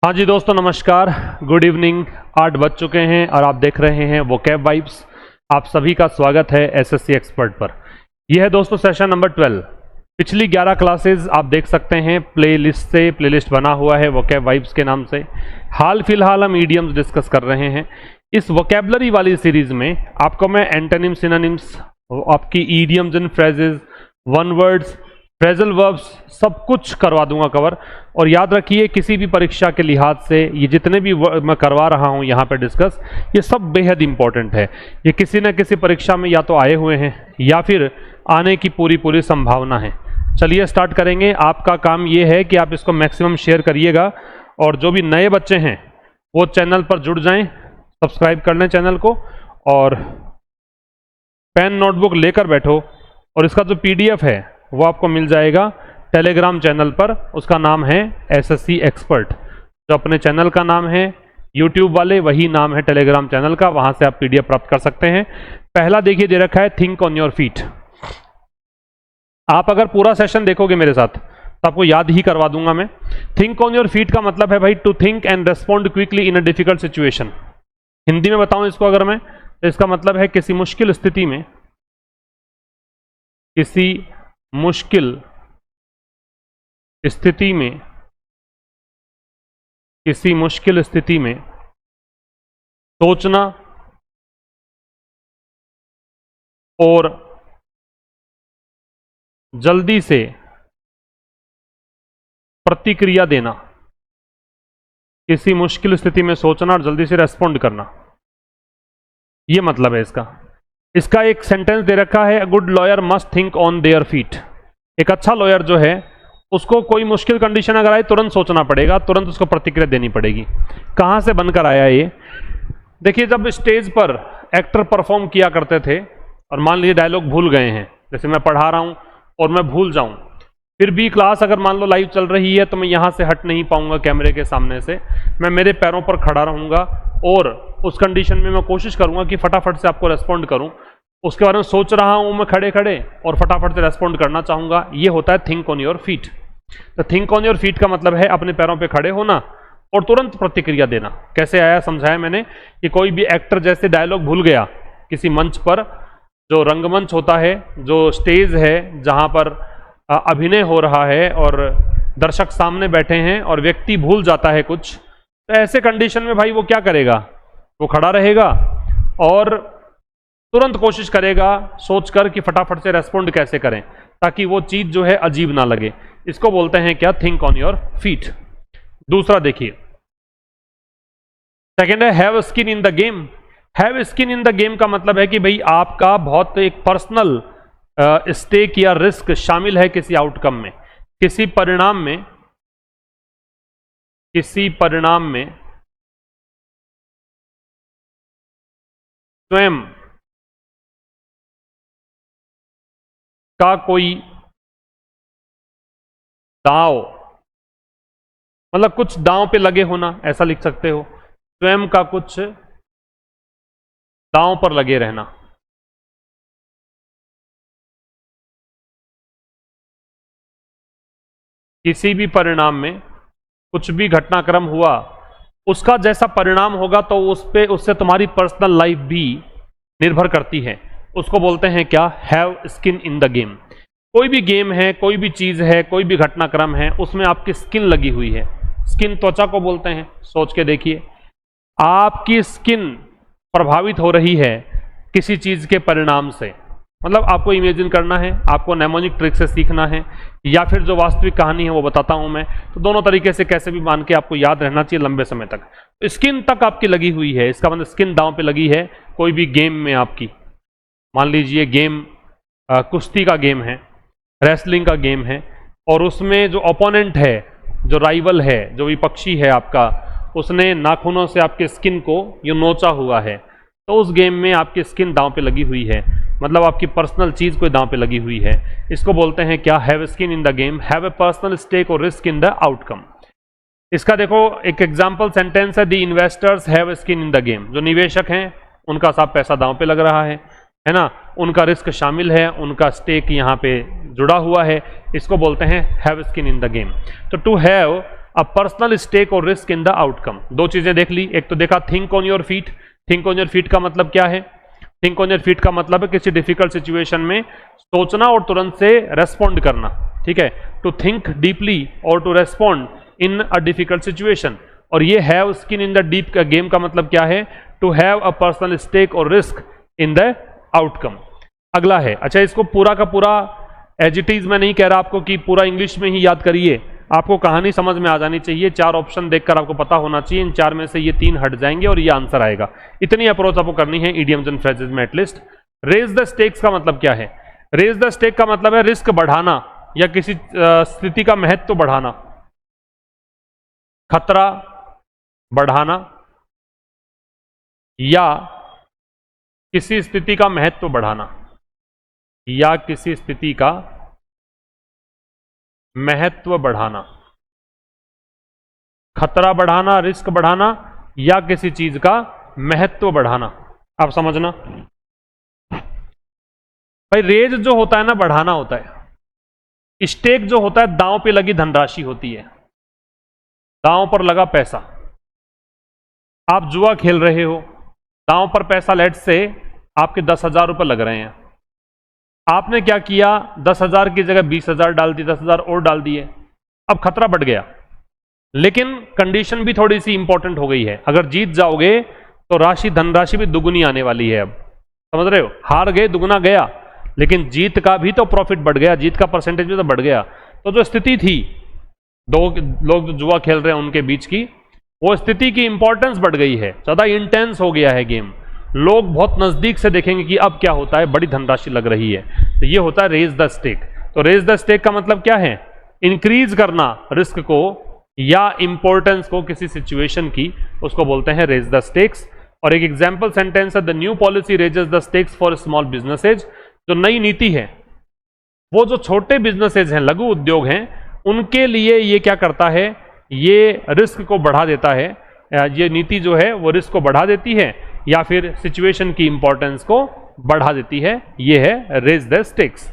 हाँ जी दोस्तों, नमस्कार, गुड इवनिंग। 8 बज चुके हैं और आप देख रहे हैं वोकैब वाइब्स। आप सभी का स्वागत है एसएससी एक्सपर्ट पर। यह है दोस्तों सेशन नंबर 12। पिछली 11 क्लासेस आप देख सकते हैं प्लेलिस्ट से, प्लेलिस्ट बना हुआ है वोकैब वाइब्स के नाम से। हाल फिलहाल हम ईडियम्स डिस्कस कर रहे हैं। इस वोकैबलरी वाली सीरीज में आपको मैं एंटोनिम, सिनोनिम्स, आपकी idioms and phrases, one words, phrasal verbs सब कुछ करवा दूंगा कवर। और याद रखिए, किसी भी परीक्षा के लिहाज से ये जितने भी मैं करवा रहा हूं यहाँ पे डिस्कस, ये सब बेहद इंपॉर्टेंट है। ये किसी न किसी परीक्षा में या तो आए हुए हैं या फिर आने की पूरी संभावना है। चलिए स्टार्ट करेंगे। आपका काम ये है कि आप इसको मैक्सिमम शेयर करिएगा और जो भी नए बच्चे हैं वो चैनल पर जुड़ जाएं, सब्सक्राइब कर लें चैनल को और पेन नोटबुक लेकर बैठो। और इसका जो PDF है वो आपको मिल जाएगा टेलीग्राम चैनल पर। उसका नाम है एसएससी एक्सपर्ट। जो अपने चैनल का नाम है, यूट्यूब वाले वही नाम है टेलीग्राम चैनल का, वहां से आप PDF प्राप्त कर सकते हैं। पहला देखिए दे रखा है थिंक ऑन योर फीट। आप अगर पूरा सेशन देखोगे मेरे साथ तो आपको याद ही करवा दूंगा मैं। थिंक ऑन योर फीट का मतलब है भाई to think and respond quickly in a difficult situation. Hindi में बताऊं इसको अगर मैं, तो इसका मतलब है किसी मुश्किल स्थिति में, किसी मुश्किल स्थिति में सोचना और जल्दी से प्रतिक्रिया देना। किसी मुश्किल स्थिति में सोचना और जल्दी से रेस्पॉन्ड करना, यह मतलब है इसका। इसका एक सेंटेंस दे रखा है, a good lawyer must think on their feet. एक अच्छा लॉयर जो है उसको कोई मुश्किल कंडीशन अगर आए तुरंत सोचना पड़ेगा, तुरंत उसको प्रतिक्रिया देनी पड़ेगी। कहां से बनकर आया ये? देखिए, जब स्टेज पर एक्टर परफॉर्म किया करते थे और मान लीजिए डायलॉग भूल गए हैं, जैसे मैं पढ़ा रहा हूं और मैं भूल जाऊं, फिर भी क्लास अगर मान लो लाइव चल रही है तो मैं यहां से हट नहीं पाऊंगा कैमरे के सामने से। मैं मेरे पैरों पर खड़ा रहूंगा और उस कंडीशन में मैं कोशिश करूंगा कि फटाफट से आपको रेस्पॉन्ड करूं। उसके बारे में सोच रहा हूं मैं खड़े खड़े और फटाफट से रेस्पॉन्ड करना चाहूंगा। ये होता है थिंक ऑन योर फीट। तो थिंक ऑन योर फीट का मतलब है अपने पैरों पे खड़े होना और तुरंत प्रतिक्रिया देना। कैसे आया समझाया मैंने कि कोई भी एक्टर जैसे डायलॉग भूल गया किसी मंच पर, जो रंगमंच होता है, जो स्टेज है जहां पर अभिनय हो रहा है और दर्शक सामने बैठे हैं और व्यक्ति भूल जाता है कुछ, तो ऐसे कंडीशन में भाई वो क्या करेगा? वो खड़ा रहेगा और तुरंत कोशिश करेगा सोचकर कि फटाफट से रेस्पॉन्ड कैसे करें ताकि वो चीज जो है अजीब ना लगे। इसको बोलते हैं क्या? Think on your feet. दूसरा देखिए, सेकेंड है have skin in the game. Have skin in the game का मतलब है कि भाई आपका बहुत एक पर्सनल स्टेक या रिस्क शामिल है किसी आउटकम में, किसी परिणाम में स्वयं का कोई दांव, मतलब कुछ दांव पे लगे होना, ऐसा लिख सकते हो। स्वयं का कुछ दांव पर लगे रहना। किसी भी परिणाम में कुछ भी घटनाक्रम हुआ, उसका जैसा परिणाम होगा तो उससे तुम्हारी पर्सनल लाइफ भी निर्भर करती है। उसको बोलते हैं क्या? Have skin in the game. कोई भी गेम है, कोई भी चीज है, कोई भी घटनाक्रम है, उसमें आपकी स्किन लगी हुई है। स्किन त्वचा को बोलते हैं। सोच के देखिए, आपकी स्किन प्रभावित हो रही है किसी चीज के परिणाम से। मतलब आपको इमेजिन करना है, आपको नेमोनिक ट्रिक से सीखना है, या फिर जो वास्तविक कहानी है वो बताता हूं मैं। तो दोनों तरीके से कैसे भी मान के आपको याद रहना चाहिए लंबे समय तक। स्किन तक आपकी लगी हुई है, इसका मतलब स्किन दांव पे लगी है। कोई भी गेम में आपकी, मान लीजिए गेम कुश्ती का गेम है, रेसलिंग का गेम है, और उसमें जो ओपोनेंट है, जो राइवल है, जो विपक्षी है आपका, उसने नाखूनों से आपके स्किन को यूं नोचा हुआ है, तो उस गेम में आपकी स्किन दांव पे लगी हुई है। मतलब आपकी पर्सनल चीज कोई दांव पे लगी हुई है। इसको बोलते हैं क्या? Have skin in the game, have a personal stake और रिस्क इन द आउटकम। इसका देखो एक एग्जाम्पल सेंटेंस है, the investors have skin in the game. जो निवेशक हैं उनका सब पैसा दांव पे लग रहा है ना, उनका रिस्क शामिल है, उनका स्टेक यहाँ पे जुड़ा हुआ है। इसको बोलते हैं have skin in the game. तो to have a personal stake और रिस्क इन द आउटकम। दो चीजें देख ली, एक तो देखा think on your feet. Think on your feet का मतलब क्या है? थिंक ऑन योर फीट का मतलब है किसी डिफिकल्ट सिचुएशन में सोचना और तुरंत से रेस्पॉन्ड करना, ठीक है। टू थिंक डीपली और to respond in a difficult situation. और ये have skin in the deep का गेम का मतलब क्या है? To have a personal stake और रिस्क इन द आउटकम। अगला है, अच्छा इसको पूरा का पूरा एज इट इज मैं नहीं कह रहा आपको कि पूरा इंग्लिश में ही याद करिए, आपको कहानी समझ में आ जानी चाहिए। 4 ऑप्शन देखकर आपको पता होना चाहिए, इन 4 में से ये 3 हट जाएंगे और ये आंसर आएगा। इतनी अप्रोच आपको करनी है इडियम्स एंड फ्रेजेस में एटलीस्ट। रेज द स्टेक्स का मतलब क्या है? रेज द स्टेक का मतलब है रिस्क बढ़ाना या किसी स्थिति का महत्व बढ़ाना, खतरा बढ़ाना या किसी स्थिति का महत्व बढ़ाना, या किसी स्थिति का महत्व बढ़ाना, खतरा बढ़ाना, रिस्क बढ़ाना या किसी चीज का महत्व बढ़ाना। आप समझना भाई, रेज जो होता है ना बढ़ाना होता है, स्टेक जो होता है दांव पे लगी धनराशि होती है, दांव पर लगा पैसा। आप जुआ खेल रहे हो, दांव पर पैसा लेट से आपके 10,000 रुपये लग रहे हैं, आपने क्या किया 10,000 की जगह 20,000 डाल दी, 10,000 और डाल दिए, अब खतरा बढ़ गया। लेकिन कंडीशन भी थोड़ी सी इंपॉर्टेंट हो गई है, अगर जीत जाओगे तो राशि धनराशि भी दुगुनी आने वाली है। अब समझ रहे हो, हार गए दुगुना गया, लेकिन जीत का भी तो प्रॉफिट बढ़ गया, जीत का परसेंटेज भी तो बढ़ गया। तो जो स्थिति थी दो लोग जो जुआ खेल रहे हैं उनके बीच की, वो स्थिति की इंपॉर्टेंस बढ़ गई है, ज्यादा इंटेंस हो गया है गेम, लोग बहुत नजदीक से देखेंगे कि अब क्या होता है, बड़ी धनराशि लग रही है। तो ये होता है रेज द स्टेक। तो रेज द स्टेक का मतलब क्या है? इंक्रीज करना रिस्क को या इंपॉर्टेंस को किसी सिचुएशन की, उसको बोलते हैं रेज द स्टेक्स। और एक एग्जांपल सेंटेंस है, the new policy raises the stakes for small businesses. जो नई नीति है वो जो छोटे बिजनेसेज हैं, लघु उद्योग हैं, उनके लिए ये क्या करता है, ये रिस्क को बढ़ा देता है। ये नीति जो है वो रिस्क को बढ़ा देती है या फिर सिचुएशन की इंपॉर्टेंस को बढ़ा देती है। ये है रेज द स्टेक्स।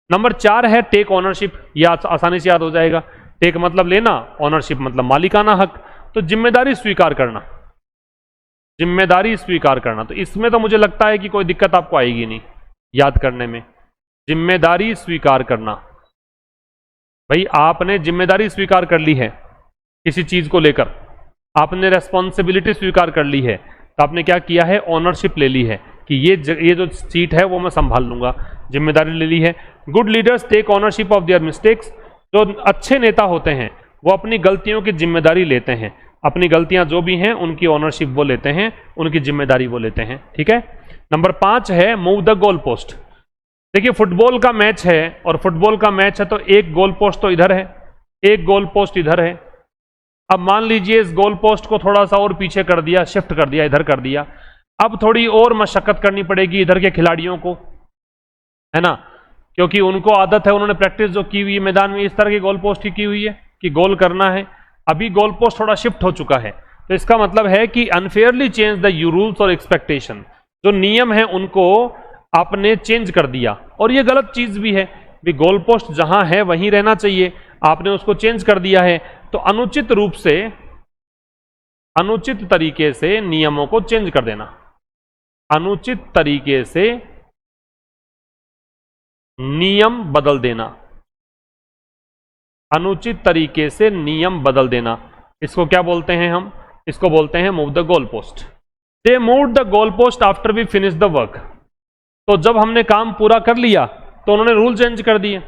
नंबर 4 है टेक ओनरशिप। यह आसानी से याद हो जाएगा। टेक मतलब लेना, ओनरशिप मतलब मालिकाना हक। तो जिम्मेदारी स्वीकार करना, जिम्मेदारी स्वीकार करना। तो इसमें तो मुझे लगता है कि कोई दिक्कत आपको आएगी नहीं याद करने में। जिम्मेदारी स्वीकार करना, भाई आपने जिम्मेदारी स्वीकार कर ली है किसी चीज को लेकर, आपने रेस्पॉन्सिबिलिटी स्वीकार कर ली है, तो आपने क्या किया है, ओनरशिप ले ली है कि ये जो सीट है वो मैं संभाल लूंगा, जिम्मेदारी ले ली है। Good leaders take ownership of their mistakes. जो अच्छे नेता होते हैं वो अपनी गलतियों की जिम्मेदारी लेते हैं, अपनी गलतियां जो भी हैं उनकी ओनरशिप वो लेते हैं, उनकी जिम्मेदारी वो लेते हैं, ठीक है। नंबर 5 है मूव द गोल पोस्ट। देखिए फुटबॉल का मैच है और फुटबॉल का मैच है तो एक गोल पोस्ट तो इधर है, एक गोल पोस्ट इधर है। अब मान लीजिए इस गोल पोस्ट को थोड़ा सा और पीछे कर दिया, शिफ्ट कर दिया, इधर कर दिया। अब थोड़ी और मशक्कत करनी पड़ेगी इधर के खिलाड़ियों को, है ना, क्योंकि उनको आदत है, उन्होंने प्रैक्टिस जो की हुई है मैदान में इस तरह की गोल पोस्ट की हुई है कि गोल करना है। अभी गोल पोस्ट थोड़ा शिफ्ट हो चुका है, तो इसका मतलब है कि अनफेयरली चेंज द रूल्स और एक्सपेक्टेशन। जो नियम है उनको आपने चेंज कर दिया, और ये गलत चीज भी है। भी गोल पोस्ट जहां है वहीं रहना चाहिए, आपने उसको चेंज कर दिया है। तो अनुचित रूप से, अनुचित तरीके से नियमों को चेंज कर देना, अनुचित तरीके से नियम बदल देना, अनुचित तरीके से नियम बदल देना, इसको क्या बोलते हैं हम, इसको बोलते हैं move the goal post. They move the goal post after we finish the work. तो जब हमने काम पूरा कर लिया तो उन्होंने रूल चेंज कर दिए,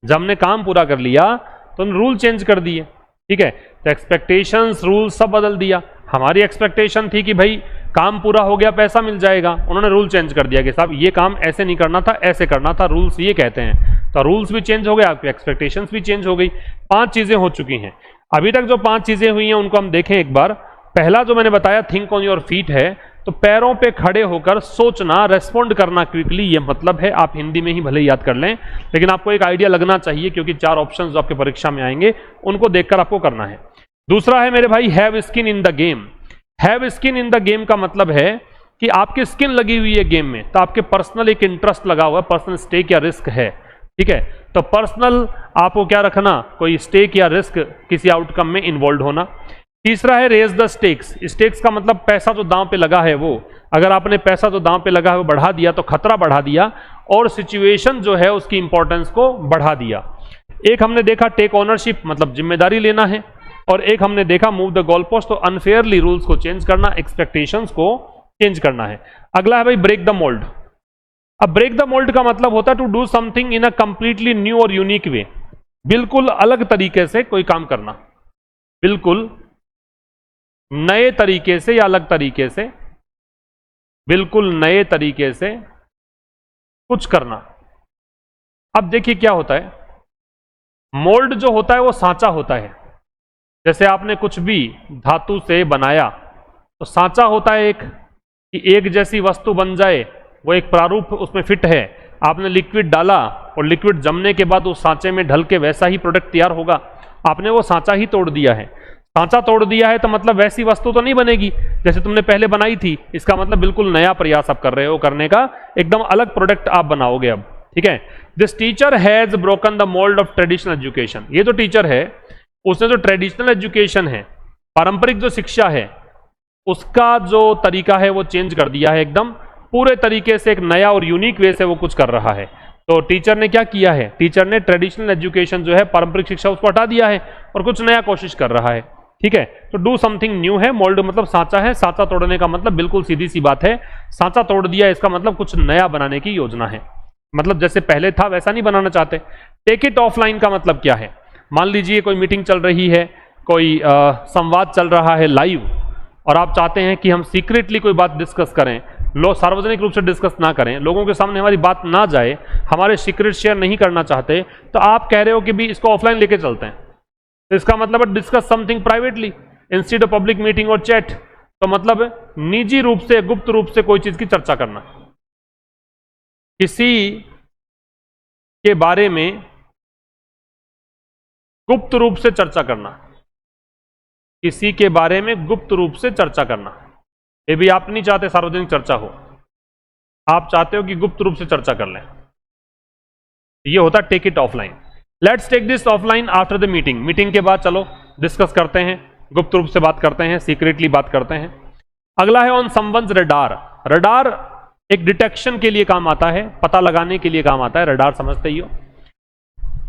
जब हमने काम पूरा कर लिया तो उन्होंने रूल चेंज कर दिए, ठीक है। तो एक्सपेक्टेशंस, रूल सब बदल दिया। हमारी एक्सपेक्टेशन थी कि भाई काम पूरा हो गया पैसा मिल जाएगा, उन्होंने रूल चेंज कर दिया कि साहब ये काम ऐसे नहीं करना था, ऐसे करना था, रूल्स ये कहते हैं। तो रूल्स भी चेंज हो गए, आपकी एक्सपेक्टेशंस भी चेंज हो गई। 5 चीजें हो चुकी हैं। अभी तक जो 5 चीजें हुई हैं उनको हम देखें एक बार। पहला जो मैंने बताया थिंक ऑन योर फीट है, तो पैरों पे खड़े होकर सोचना, रेस्पॉन्ड करना क्विकली, ये मतलब है। आप हिंदी में ही भले याद कर लें, लेकिन आपको एक आइडिया लगना चाहिए क्योंकि 4 ऑप्शंस जो आपके परीक्षा में आएंगे उनको देखकर आपको करना है। दूसरा है मेरे भाई have skin in the game. Have skin in the game का मतलब है कि आपकी स्किन लगी हुई है गेम में, तो आपके पर्सनल एक इंटरेस्ट लगा हुआ है, पर्सनल स्टेक या रिस्क है, ठीक है। तो पर्सनल आपको क्या रखना, कोई स्टेक या रिस्क किसी आउटकम में इन्वॉल्व होना। तीसरा है रेज द स्टेक्स। स्टेक्स का मतलब पैसा जो दांव पे लगा है वो, अगर आपने पैसा जो दांव पे लगा है वो बढ़ा दिया तो खतरा बढ़ा दिया और सिचुएशन जो है उसकी इंपॉर्टेंस को बढ़ा दिया। एक हमने देखा टेक ओनरशिप, मतलब जिम्मेदारी लेना है, और एक हमने देखा मूव द गोल पोस्ट, तो अनफेयरली रूल्स को चेंज करना, एक्सपेक्टेशंस को चेंज करना है। अगला है भाई ब्रेक द मोल्ड। अब ब्रेक द मोल्ड का मतलब होता है to do something in a completely new और यूनिक वे, बिल्कुल अलग तरीके से कोई काम करना, बिल्कुल नए तरीके से या अलग तरीके से, बिल्कुल नए तरीके से कुछ करना। अब देखिए क्या होता है, मोल्ड जो होता है वो सांचा होता है। जैसे आपने कुछ भी धातु से बनाया तो सांचा होता है एक, कि एक जैसी वस्तु बन जाए, वो एक प्रारूप उसमें फिट है। आपने लिक्विड डाला और लिक्विड जमने के बाद उस सांचे में ढल के वैसा ही प्रोडक्ट तैयार होगा। आपने वो सांचा ही तोड़ दिया है। सांचा तोड़ दिया है तो मतलब वैसी वस्तु तो नहीं बनेगी जैसे तुमने पहले बनाई थी। इसका मतलब बिल्कुल नया प्रयास आप कर रहे हो करने का, एकदम अलग प्रोडक्ट आप बनाओगे अब, ठीक है। This teacher has broken the mould of traditional education. ये जो टीचर है उसने जो ट्रेडिशनल एजुकेशन है, पारंपरिक जो शिक्षा है, उसका जो तरीका है वो चेंज कर दिया है, एकदम पूरे तरीके से एक नया और यूनिक वे से वो कुछ कर रहा है। तो टीचर ने क्या किया है, टीचर ने ट्रेडिशनल एजुकेशन जो है, पारंपरिक शिक्षा, उसको हटा दिया है और कुछ नया कोशिश कर रहा है, ठीक है। तो डू समथिंग न्यू है, मोल्ड मतलब सांचा है, सांचा तोड़ने का मतलब बिल्कुल सीधी सी बात है, सांचा तोड़ दिया, इसका मतलब कुछ नया बनाने की योजना है, मतलब जैसे पहले था वैसा नहीं बनाना चाहते। टेक इट ऑफलाइन का मतलब क्या है, मान लीजिए कोई मीटिंग चल रही है, कोई संवाद चल रहा है लाइव, और आप चाहते हैं कि हम सीक्रेटली कोई बात डिस्कस करें, लोग सार्वजनिक रूप से डिस्कस ना करें, लोगों के सामने हमारी बात ना जाए, हमारे सीक्रेट शेयर नहीं करना चाहते, तो आप कह रहे हो कि भी इसको ऑफलाइन लेके चलते हैं। तो इसका मतलब है discuss something privately instead of public meeting और चैट। तो मतलब निजी रूप से, गुप्त रूप से कोई चीज की चर्चा करना, किसी के बारे में गुप्त रूप से चर्चा करना, किसी के बारे में गुप्त रूप से चर्चा करना। ये भी आप नहीं चाहते सार्वजनिक चर्चा हो, आप चाहते हो कि गुप्त रूप से चर्चा कर लें। ये होता है take it offline. Let's take this offline after the meeting. Meeting के बाद चलो डिस्कस करते हैं, गुप्त रूप से बात करते हैं, सीक्रेटली बात करते हैं। अगला है ऑन समवन्स रडार। रडार एक डिटेक्शन के लिए काम आता है, पता लगाने के लिए काम आता है, रडार समझते ही हो।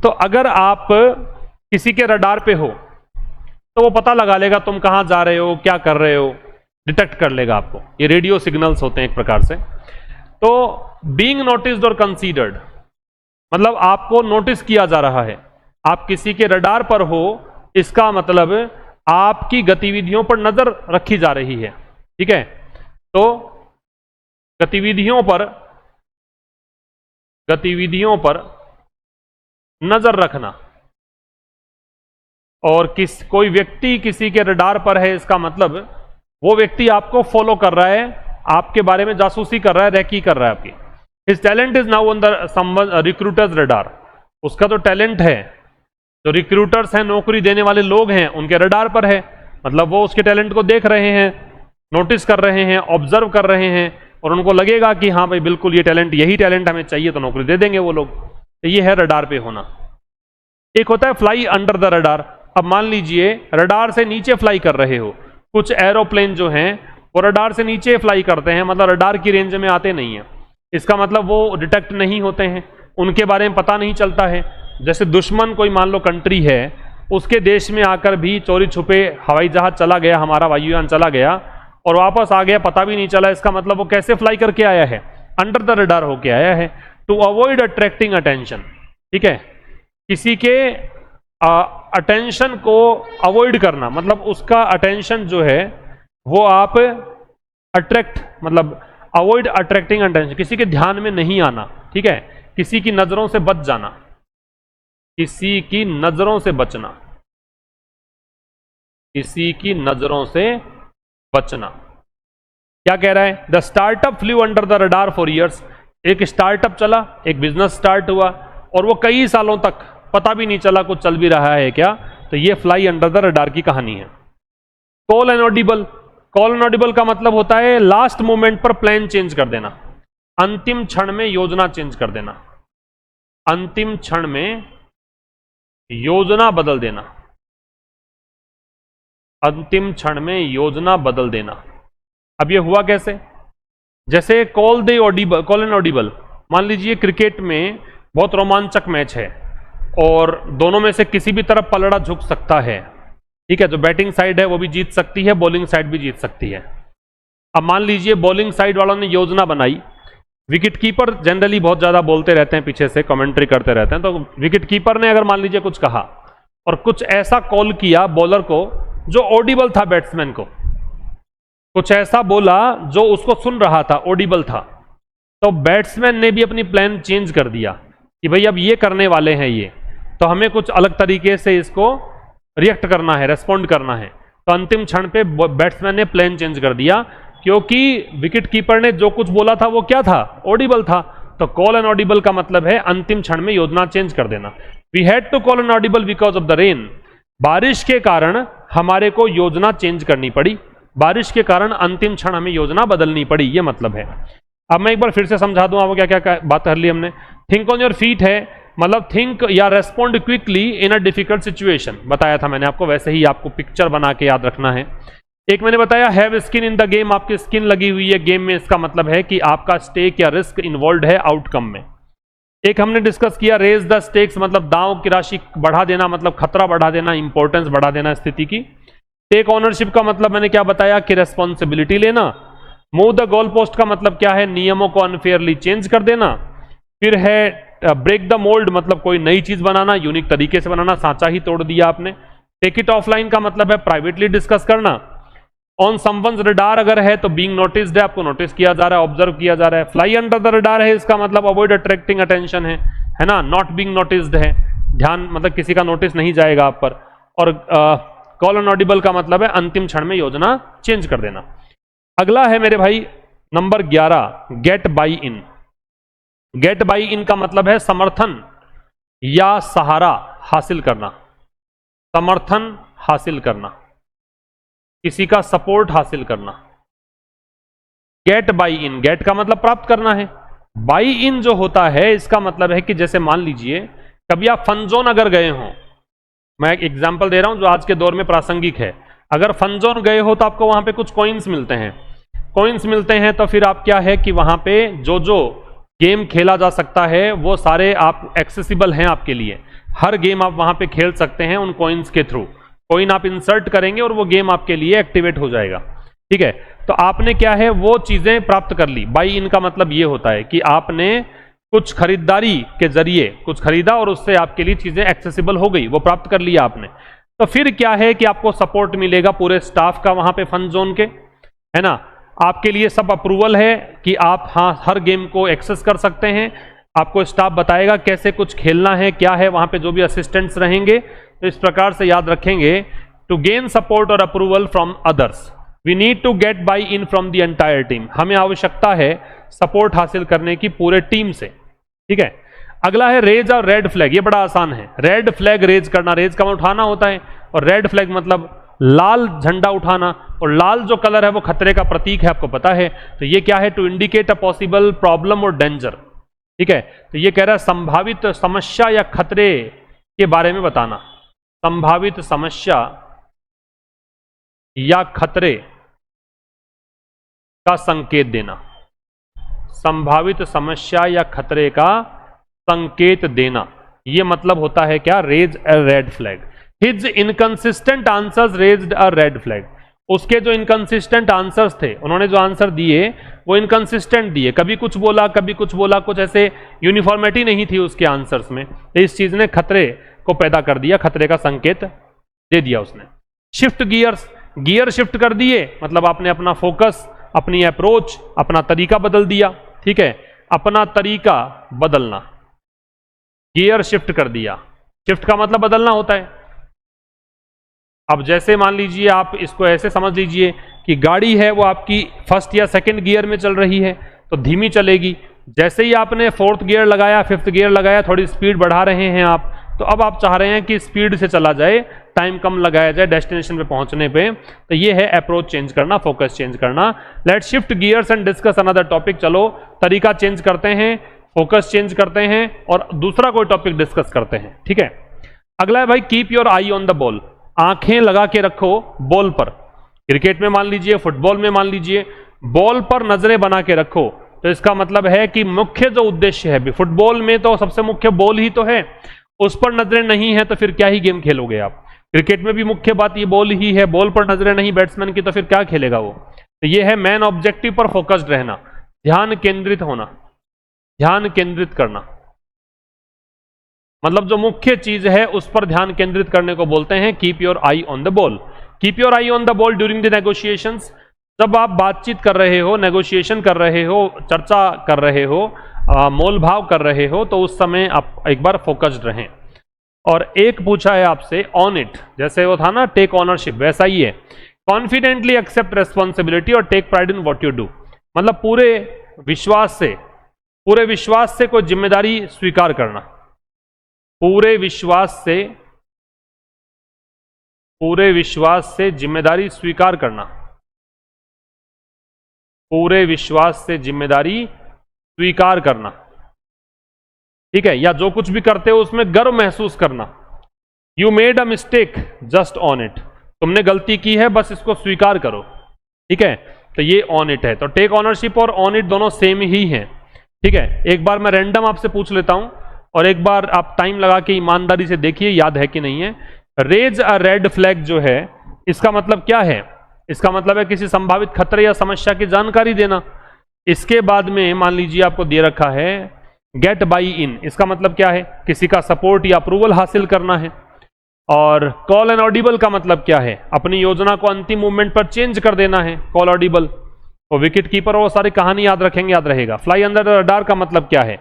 तो अगर आप किसी के रडार पे हो तो वो पता लगा लेगा तुम कहां जा रहे हो, क्या कर रहे हो, डिटेक्ट कर लेगा आपको। ये रेडियो सिग्नल्स होते हैं एक प्रकार से। तो बीइंग नोटिस्ड और कंसीडर्ड मतलब आपको नोटिस किया जा रहा है, आप किसी के रडार पर हो, इसका मतलब आपकी गतिविधियों पर नजर रखी जा रही है, ठीक है। तो गतिविधियों पर नजर रखना, और कोई व्यक्ति किसी के रडार पर है, इसका मतलब वो व्यक्ति आपको फॉलो कर रहा है, आपके बारे में जासूसी कर रहा है, रैकी कर रहा है आपकी। His talent is now on the recruiters radar. उसका जो टैलेंट है, जो रिक्रूटर्स हैं, नौकरी देने वाले लोग हैं, उनके रडार पर है, मतलब वो उसके टैलेंट को देख रहे हैं, नोटिस कर रहे हैं, ऑब्जर्व कर रहे हैं, और उनको लगेगा कि हाँ भाई बिल्कुल ये टैलेंट, यही टैलेंट हमें चाहिए, तो नौकरी दे देंगे वो लोग। तो ये है रडार पे होना। एक होता है फ्लाई अंडर द रडार। अब मान लीजिए रडार से नीचे फ्लाई कर रहे हो, कुछ एरोप्लेन जो हैं वो रडार से नीचे फ्लाई करते हैं, मतलब रडार की रेंज में आते नहीं हैं, इसका मतलब वो डिटेक्ट नहीं होते हैं, उनके बारे में पता नहीं चलता है। जैसे दुश्मन कोई मान लो कंट्री है, उसके देश में आकर भी चोरी छुपे हवाई जहाज चला गया, हमारा वायुयान चला गया और वापस आ गया, पता भी नहीं चला, इसका मतलब वो कैसे फ्लाई करके आया है, अंडर द रडार होके आया है। टू अवॉइड अट्रैक्टिंग अटेंशन, ठीक है, किसी के अटेंशन को अवॉइड करना, मतलब उसका अटेंशन जो है वो आप अट्रैक्ट, मतलब अवॉइड अट्रैक्टिंग अटेंशन, किसी के ध्यान में नहीं आना, ठीक है, किसी की नजरों से बच जाना, किसी की नजरों से बचना, किसी की नजरों से बचना। क्या कह रहा है, the startup flu under the radar for years. एक स्टार्टअप चला, एक बिजनेस स्टार्ट हुआ और वो कई सालों तक पता भी नहीं चला कुछ चल भी रहा है क्या, तो ये फ्लाई अंडर द रडार की कहानी है। Call and Audible. Call and Audible का मतलब होता है लास्ट मोमेंट पर प्लान चेंज कर देना, अंतिम क्षण में योजना चेंज कर देना, अंतिम क्षण में योजना बदल देना, अंतिम क्षण में योजना बदल देना। अब ये हुआ कैसे? जैसे कॉल एन ऑडिबल, मान लीजिए क्रिकेट में बहुत रोमांचक मैच है और दोनों में से किसी भी तरफ पलड़ा झुक सकता है, ठीक है, जो बैटिंग साइड है वो भी जीत सकती है, बॉलिंग साइड भी जीत सकती है। अब मान लीजिए बॉलिंग साइड वालों ने योजना बनाई, विकेट कीपर जनरली बहुत ज्यादा बोलते रहते हैं, पीछे से कमेंट्री करते रहते हैं, तो विकेट कीपर ने अगर मान लीजिए कुछ कहा और कुछ ऐसा कॉल किया बॉलर को जो ऑडिबल था बैट्समैन को, कुछ ऐसा बोला जो उसको सुन रहा था, ऑडिबल था, तो बैट्समैन ने भी अपनी प्लान चेंज कर दिया कि भाई अब ये करने वाले हैं ये, तो हमें कुछ अलग तरीके से इसको रिएक्ट करना है, रेस्पॉन्ड करना है। तो अंतिम क्षण पे बैट्समैन ने प्लान चेंज कर दिया, क्योंकि विकेट कीपर ने जो कुछ बोला था वो क्या था? ऑडिबल था। तो कॉल एन ऑडिबल का मतलब है अंतिम क्षण में योजना चेंज कर देना। We had to call an audible because of the rain, बारिश के कारण हमारे को योजना चेंज करनी पड़ी, बारिश के कारण अंतिम क्षण हमें योजना बदलनी पड़ी, ये मतलब है। अब मैं एक बार फिर से समझा दूं आपको क्या क्या बात कर ली हमने। थिंक ऑन योर फीट है मतलब थिंक या respond quickly in a difficult situation, बताया था मैंने आपको, वैसे ही आपको पिक्चर बना के याद रखना है। एक मैंने बताया have skin in the game, आपकी स्किन लगी हुई है गेम में, इसका मतलब है कि आपका स्टेक या रिस्क इन्वॉल्व है आउटकम में। एक हमने डिस्कस किया रेज द स्टेक्स, मतलब दांव की राशि बढ़ा देना, मतलब खतरा बढ़ा देना, इंपॉर्टेंस बढ़ा देना स्थिति की। टेक ऑनरशिप का मतलब मैंने क्या बताया कि रेस्पॉन्सिबिलिटी लेना। मूव द गोल पोस्ट का मतलब क्या है? नियमों को अनफेयरली चेंज कर देना। फिर है ब्रेक द मोल्ड, मतलब कोई नई चीज बनाना, यूनिक तरीके से बनाना, सांचा ही तोड़ दिया आपने। टेक इट ऑफलाइन का मतलब है प्राइवेटली डिस्कस करना। ऑन समवन्स रडार अगर है तो बीइंग नोटिस्ड है, आपको नोटिस किया जा रहा है, ऑब्जर्व किया जा रहा है। फ्लाई अंडर द रडार है, इसका मतलब अवॉइड अट्रैक्टिंग अटेंशन है ना। नॉट बीइंग नोटिस्ड है, ध्यान मतलब किसी का नोटिस नहीं जाएगा आप पर। और कॉल एन ऑडिबल का मतलब है अंतिम क्षण में योजना चेंज कर देना। अगला है मेरे भाई number 11, get by in. Get by in का मतलब है समर्थन या सहारा हासिल करना, समर्थन हासिल करना, किसी का सपोर्ट हासिल करना। गेट बाई इन, गेट का मतलब प्राप्त करना है, बाई इन जो होता है इसका मतलब है कि जैसे मान लीजिए कभी आप फन जोन अगर गए हो, मैं एक एग्जांपल दे रहा हूं जो आज के दौर में प्रासंगिक है। अगर फन जोन गए हो तो आपको वहां पे कुछ कॉइन्स मिलते हैं, कॉइन्स मिलते हैं तो फिर आप क्या है कि वहां पे जो जो गेम खेला जा सकता है वो सारे आप एक्सेसिबल हैं आपके लिए, हर गेम आप वहां पे खेल सकते हैं उन कॉइन्स के थ्रू। कॉइन आप इंसर्ट करेंगे और वो गेम आपके लिए एक्टिवेट हो जाएगा, ठीक है। तो आपने क्या है वो चीजें प्राप्त कर ली। बाई इन का मतलब ये होता है कि आपने कुछ खरीदारी के जरिए कुछ खरीदा और उससे आपके लिए चीजें एक्सेसिबल हो गई, वो प्राप्त कर लिया आपने। तो फिर क्या है कि आपको सपोर्ट मिलेगा पूरे स्टाफ का वहां पे फन जोन के, है ना। आपके लिए सब अप्रूवल है कि आप हाँ हर गेम को एक्सेस कर सकते हैं। आपको स्टाफ बताएगा कैसे कुछ खेलना है, क्या है, वहां पे जो भी असिस्टेंट्स रहेंगे। तो इस प्रकार से याद रखेंगे, टू गेन सपोर्ट और approval from others we need to get by in from the entire team. हमें आवश्यकता है सपोर्ट हासिल करने की पूरे टीम से, ठीक है। अगला है रेज और रेड फ्लैग, ये बड़ा आसान है। रेड फ्लैग रेज करना, रेज का उठाना होता है, और रेड फ्लैग मतलब लाल झंडा उठाना, और लाल जो कलर है वो खतरे का प्रतीक है, आपको पता है। तो ये क्या है? To indicate a possible problem और डेंजर, ठीक है। तो ये कह रहा है संभावित समस्या या खतरे के बारे में बताना, संभावित समस्या या खतरे का संकेत देना, संभावित समस्या या खतरे का संकेत देना, ये मतलब होता है क्या? Raise a red flag. His inconsistent answers raised a red flag. उसके जो इनकंसिस्टेंट आंसर्स थे, उन्होंने जो आंसर दिए वो इनकंसिस्टेंट दिए, कभी कुछ बोला कभी कुछ बोला, कुछ ऐसे यूनिफॉर्मिटी नहीं थी उसके आंसर्स में। तो इस चीज ने खतरे को पैदा कर दिया, खतरे का संकेत दे दिया उसने। शिफ्ट गियर्स, गियर शिफ्ट कर दिए मतलब आपने अपना फोकस, अपनी अप्रोच, अपना तरीका बदल दिया, ठीक है। अपना तरीका बदलना, गियर शिफ्ट कर दिया। शिफ्ट का मतलब बदलना होता है। अब जैसे मान लीजिए आप इसको ऐसे समझ लीजिए कि गाड़ी है वो आपकी फर्स्ट या सेकंड गियर में चल रही है तो धीमी चलेगी। जैसे ही आपने फोर्थ गियर लगाया, फिफ्थ गियर लगाया, थोड़ी स्पीड बढ़ा रहे हैं आप, तो अब आप चाह रहे हैं कि स्पीड से चला जाए, टाइम कम लगाया जाए डेस्टिनेशन पे पहुंचने पे। तो ये है अप्रोच चेंज करना, फोकस चेंज करना। Let's shift gears and discuss another topic. चलो तरीका चेंज करते हैं, फोकस चेंज करते हैं और दूसरा कोई टॉपिक डिस्कस करते हैं, ठीक है। अगला है भाई keep your I on the ball, आंखें लगा के रखो बॉल पर। क्रिकेट में मान लीजिए, फुटबॉल में मान लीजिए, बॉल पर नजरें बना के रखो। तो इसका मतलब है कि मुख्य जो उद्देश्य है, फुटबॉल में तो सबसे मुख्य बॉल ही तो है, उस पर नजरें नहीं है तो फिर क्या ही गेम खेलोगे आप। क्रिकेट में भी मुख्य बात ये बॉल ही है, बॉल पर नजरें नहीं बैट्समैन की, तो फिर क्या खेलेगा वो। तो ये है मेन ऑब्जेक्टिव पर फोकस्ड रहना, ध्यान केंद्रित होना, ध्यान केंद्रित करना, मतलब जो मुख्य चीज है उस पर ध्यान केंद्रित करने को बोलते हैं keep your I on the ball. Keep your I on the ball during the negotiations, जब आप बातचीत कर रहे हो, नेगोशिएशन कर रहे हो, चर्चा कर रहे हो, मोल भाव कर रहे हो, तो उस समय आप एक बार फोकस्ड रहें। और एक पूछा है आपसे ऑन इट, जैसे वो था ना टेक ऑनरशिप, वैसा ही है कॉन्फिडेंटली एक्सेप्ट रेस्पॉन्सिबिलिटी और take pride in what you do, मतलब पूरे विश्वास से कोई जिम्मेदारी स्वीकार करना, पूरे विश्वास से जिम्मेदारी स्वीकार करना, पूरे विश्वास से जिम्मेदारी स्वीकार करना, ठीक है। या जो कुछ भी करते हो उसमें गर्व महसूस करना। You made a mistake just on it, तुमने गलती की है बस इसको स्वीकार करो, ठीक है। तो ये ऑन इट है। तो टेक ऑनरशिप और ऑन इट दोनों सेम ही हैं, ठीक है। एक बार मैं रैंडम आपसे पूछ लेता हूं और एक बार आप टाइम लगा के ईमानदारी से देखिए याद है कि नहीं है। रेज अ रेड फ्लैग जो है, इसका मतलब क्या है? इसका मतलब है किसी संभावित खतरे या समस्या की जानकारी देना। इसके बाद में मान लीजिए आपको दे रखा है गेट बाई इन, इसका मतलब क्या है? किसी का सपोर्ट या अप्रूवल हासिल करना है। और कॉल एन ऑडिबल का मतलब क्या है? अपनी योजना को अंतिम मूवमेंट पर चेंज कर देना है, कॉल ऑडिबल। और विकेट कीपर वो सारी कहानी याद रखेंगे, याद रहेगा। फ्लाई अंडर द रडार का मतलब क्या है?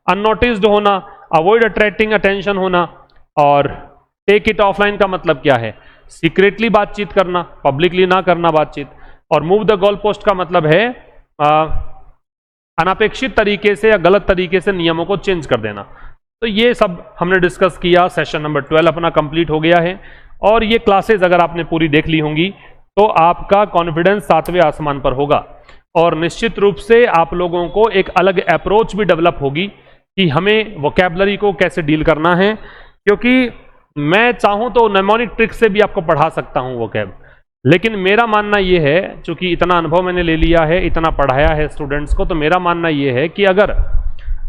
अननोटिस्ड होना, अवॉइड अट्रैक्टिंग अटेंशन होना। और टेक इट ऑफलाइन का मतलब क्या है? सीक्रेटली बातचीत करना, पब्लिकली ना करना बातचीत। और मूव द गोल पोस्ट का मतलब है अनपेक्षित तरीके से या गलत तरीके से नियमों को चेंज कर देना। तो ये सब हमने डिस्कस किया। सेशन नंबर 12 अपना कंप्लीट हो गया है। और ये क्लासेस अगर आपने पूरी देख ली होंगी तो आपका कॉन्फिडेंस 7वें आसमान पर होगा। और निश्चित रूप से आप लोगों को एक अलग अप्रोच भी डेवलप होगी कि हमें वोकैबुलरी को कैसे डील करना है। क्योंकि मैं चाहूं तो नेमोनिक ट्रिक से भी आपको पढ़ा सकता हूं वोकैब, लेकिन मेरा मानना यह है, चूंकि इतना अनुभव मैंने ले लिया है, इतना पढ़ाया है स्टूडेंट्स को, तो मेरा मानना यह है कि अगर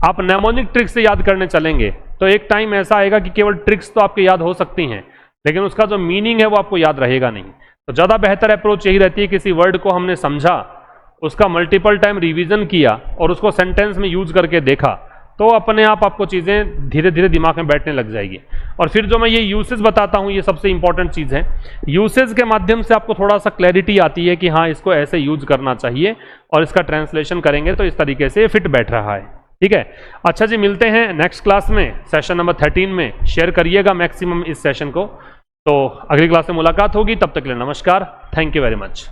आप नेमोनिक ट्रिक से याद करने चलेंगे तो एक टाइम ऐसा आएगा कि केवल ट्रिक्स तो आपके याद हो सकती हैं, लेकिन उसका जो मीनिंग है वो आपको याद रहेगा नहीं। तो ज़्यादा बेहतर अप्रोच यही रहती है, किसी वर्ड को हमने समझा, उसका मल्टीपल टाइम रिवीजन किया और उसको सेंटेंस में यूज करके देखा, तो अपने आप आपको चीज़ें धीरे धीरे दिमाग में बैठने लग जाएगी। और फिर जो मैं ये यूसेज बताता हूँ, ये सबसे इंपॉर्टेंट चीज़ है। यूसेज के माध्यम से आपको थोड़ा सा क्लैरिटी आती है कि हाँ इसको ऐसे यूज करना चाहिए, और इसका ट्रांसलेशन करेंगे तो इस तरीके से फिट बैठ रहा है। ठीक है, अच्छा जी, मिलते हैं नेक्स्ट क्लास में, सेशन नंबर 13 में। शेयर करिएगा मैक्सिमम इस सेशन को। तो अगली क्लास में मुलाकात होगी, तब तक के लिए नमस्कार, थैंक यू वेरी मच।